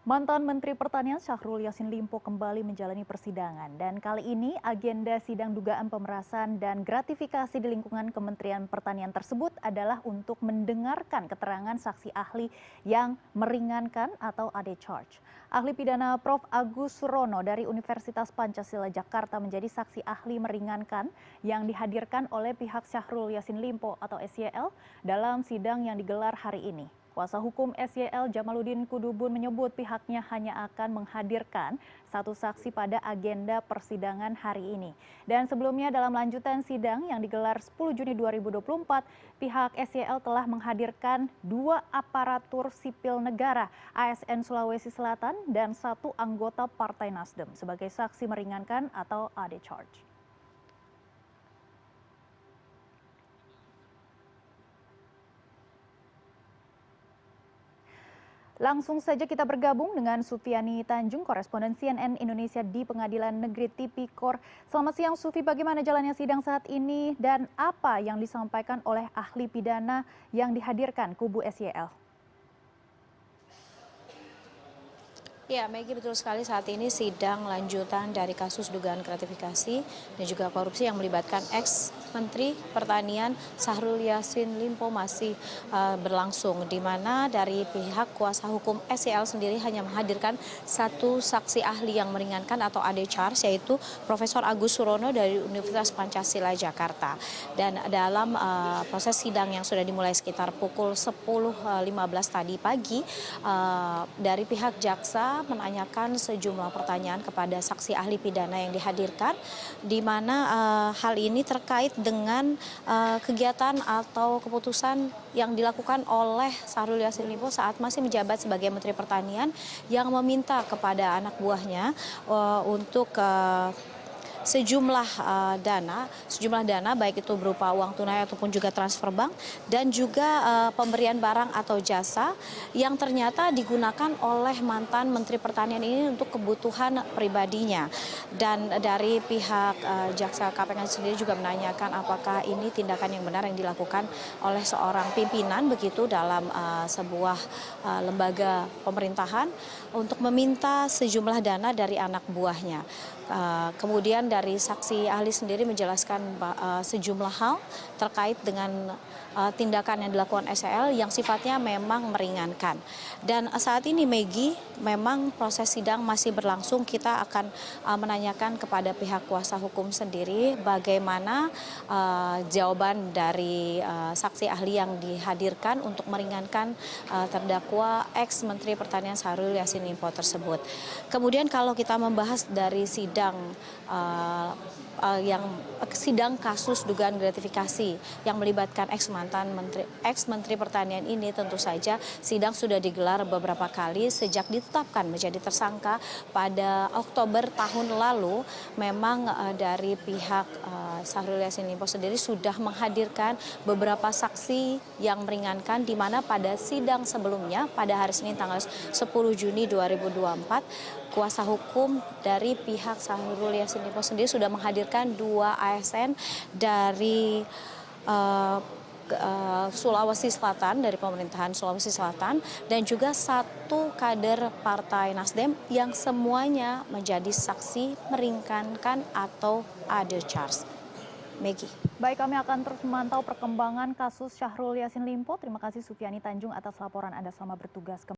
Mantan Menteri Pertanian Syahrul Yassin Limpo kembali menjalani persidangan dan kali ini agenda sidang dugaan pemerasan dan gratifikasi di lingkungan Kementerian Pertanian tersebut adalah untuk mendengarkan keterangan saksi ahli yang meringankan atau AD charge. Ahli pidana Prof. Agus Surono dari Universitas Pancasila Jakarta menjadi saksi ahli meringankan yang dihadirkan oleh pihak Syahrul Yassin Limpo atau SYL dalam sidang yang digelar hari ini. Kuasa hukum SYL Jamaluddin Kudubun menyebut pihaknya hanya akan menghadirkan satu saksi pada agenda persidangan hari ini. Dan sebelumnya dalam lanjutan sidang yang digelar 10 Juni 2024, pihak SYL telah menghadirkan 2 aparatur sipil negara ASN Sulawesi Selatan dan 1 anggota Partai Nasdem sebagai saksi meringankan atau AD charge. Langsung saja kita bergabung dengan Sufiani Tanjung, koresponden CNN Indonesia di Pengadilan Negeri Tipikor. Selamat siang Sufi, bagaimana jalannya sidang saat ini dan apa yang disampaikan oleh ahli pidana yang dihadirkan kubu SYL? Ya, Maggie, betul sekali. Saat ini sidang lanjutan dari kasus dugaan gratifikasi dan juga korupsi yang melibatkan ex-Menteri Pertanian Syahrul Yassin Limpo masih berlangsung, di mana dari pihak kuasa hukum SYL sendiri hanya menghadirkan satu saksi ahli yang meringankan atau AD charge, yaitu Profesor Agus Surono dari Universitas Pancasila Jakarta. Dan dalam proses sidang yang sudah dimulai sekitar pukul 10.15 tadi pagi, dari pihak jaksa menanyakan sejumlah pertanyaan kepada saksi ahli pidana yang dihadirkan, di mana hal ini terkait dengan kegiatan atau keputusan yang dilakukan oleh Syahrul Yassin Limpo saat masih menjabat sebagai Menteri Pertanian, yang meminta kepada anak buahnya untuk sejumlah dana baik itu berupa uang tunai ataupun juga transfer bank, dan juga pemberian barang atau jasa yang ternyata digunakan oleh mantan Menteri Pertanian ini untuk kebutuhan pribadinya. Dan dari pihak jaksa KPK sendiri juga menanyakan apakah ini tindakan yang benar yang dilakukan oleh seorang pimpinan begitu dalam sebuah lembaga pemerintahan untuk meminta sejumlah dana dari anak buahnya. Kemudian dari saksi ahli sendiri menjelaskan sejumlah hal terkait dengan tindakan yang dilakukan SYL yang sifatnya memang meringankan. Dan saat ini Maggie, memang proses sidang masih berlangsung. Kita akan menanyakan kepada pihak kuasa hukum sendiri bagaimana jawaban dari saksi ahli yang dihadirkan untuk meringankan terdakwa ex-Menteri Pertanian Syahrul Yassin Limpo tersebut. Kemudian kalau kita membahas dari sidang sidang kasus dugaan gratifikasi yang melibatkan ex-Menteri Pertanian ini, tentu saja sidang sudah digelar beberapa kali sejak ditetapkan menjadi tersangka pada Oktober tahun lalu. Memang dari pihak Syahrul Yassin Limpo sendiri sudah menghadirkan beberapa saksi yang meringankan, di mana pada sidang sebelumnya pada hari Senin tanggal 10 Juni 2024, kuasa hukum dari pihak Syahrul Yassin Limpo sendiri sudah menghadirkan 2 ASN dari Sulawesi Selatan, dari pemerintahan Sulawesi Selatan, dan juga 1 kader Partai Nasdem yang semuanya menjadi saksi meringankan atau AD charge. Maggie. Baik, kami akan terus memantau perkembangan kasus Syahrul Yassin Limpo. Terima kasih Sufiani Tanjung atas laporan Anda, selamat bertugas kembali.